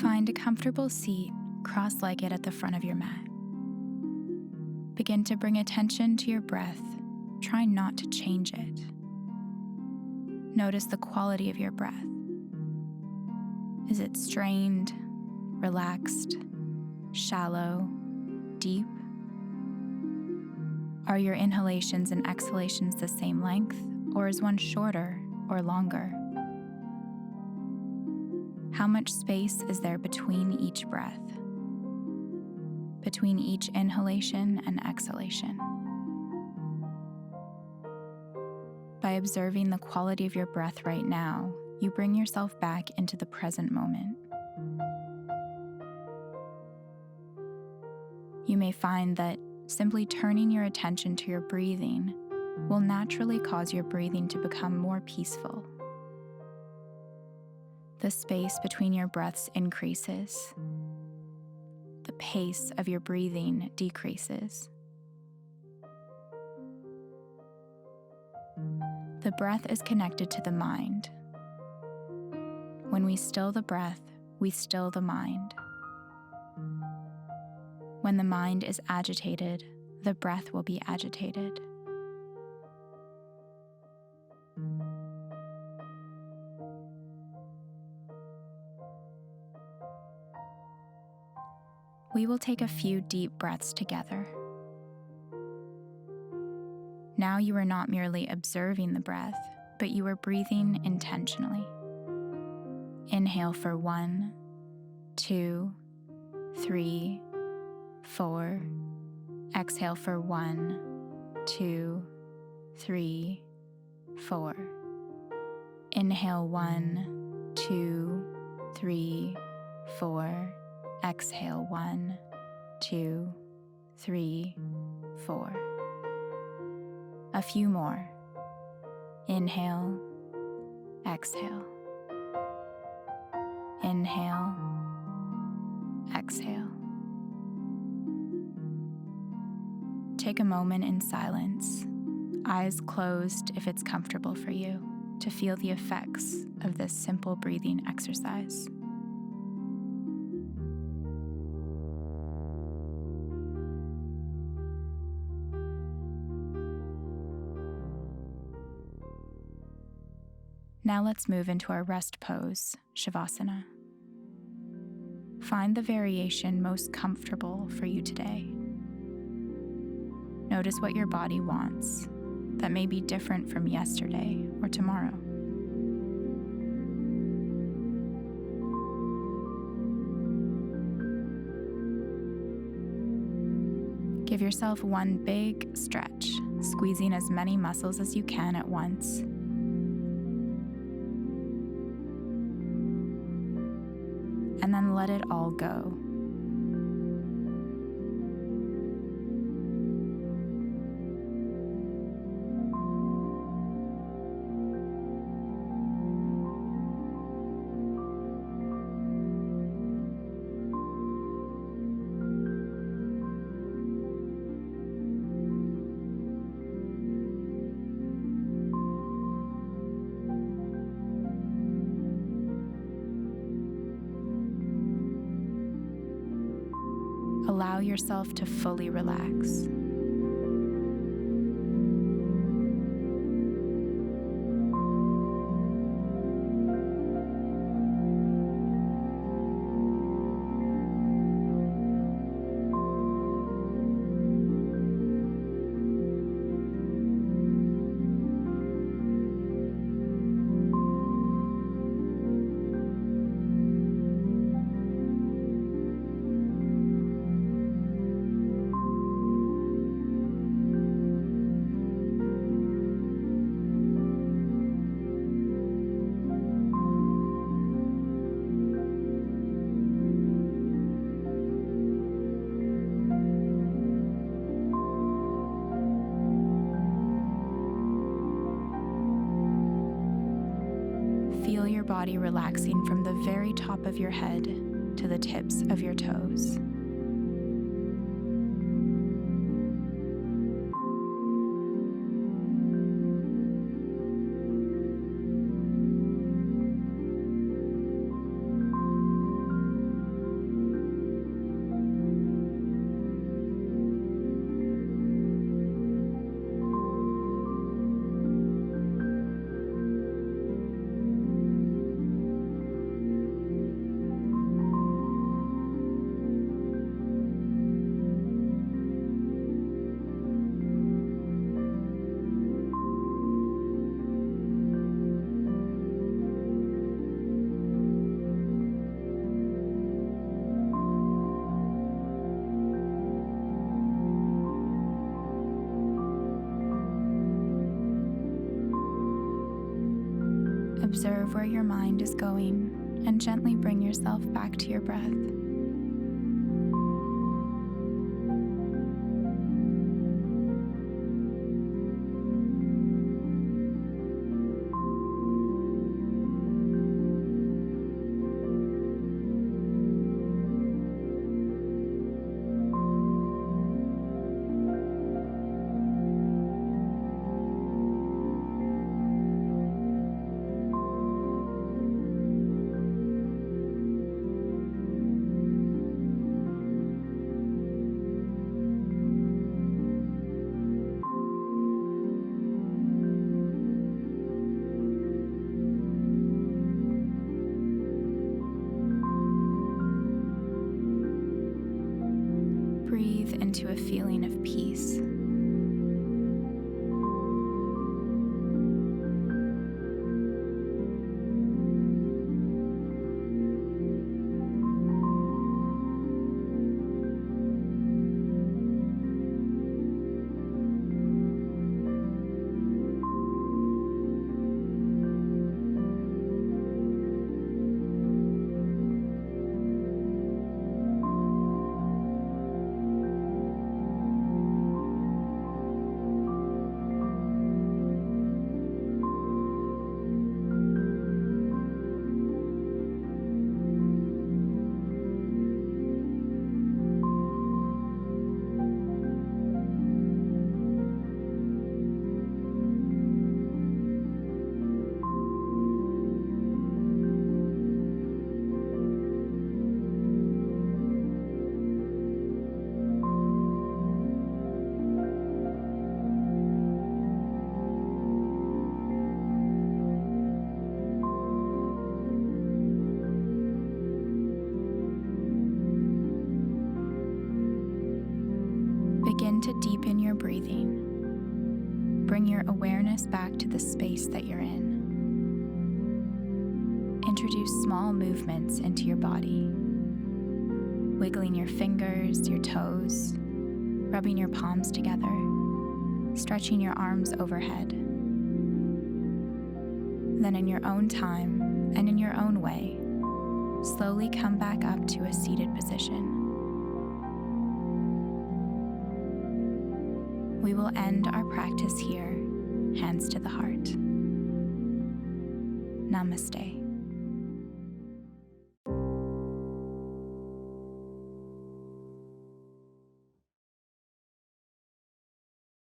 Find a comfortable seat cross-legged at the front of your mat. Begin to bring attention to your breath. Try not to change it. Notice the quality of your breath. Is it strained, relaxed, shallow, deep? Are your inhalations and exhalations the same length, or is one shorter or longer? How much space is there between each breath, between each inhalation and exhalation? By observing the quality of your breath right now, you bring yourself back into the present moment. You may find that simply turning your attention to your breathing will naturally cause your breathing to become more peaceful. The space between your breaths increases. The pace of your breathing decreases. The breath is connected to the mind. When we still the breath, we still the mind. When the mind is agitated, the breath will be agitated. We will take a few deep breaths together. Now you are not merely observing the breath, but you are breathing intentionally. Inhale for 1, 2, 3, 4. Exhale for 1, 2, 3, 4. Inhale 1, 2, 3, 4. Exhale 1, 2, 3, 4. A few more. Inhale, exhale. Inhale, exhale. Take a moment in silence, eyes closed if it's comfortable for you, to feel the effects of this simple breathing exercise. Now let's move into our rest pose, Savasana. Find the variation most comfortable for you today. Notice what your body wants that may be different from yesterday or tomorrow. Give yourself one big stretch, squeezing as many muscles as you can at once. And then let it all go. Allow yourself to fully relax. Feel your body relaxing from the very top of your head to the tips of your toes. Observe where your mind is going and gently bring yourself back to your breath. Breathe into a feeling of peace. Begin to deepen your breathing. Bring your awareness back to the space that you're in. Introduce small movements into your body, wiggling your fingers, your toes, rubbing your palms together, stretching your arms overhead. Then in your own time and in your own way, slowly come back up to a seated position. We will end our practice here, hands to the heart. Namaste.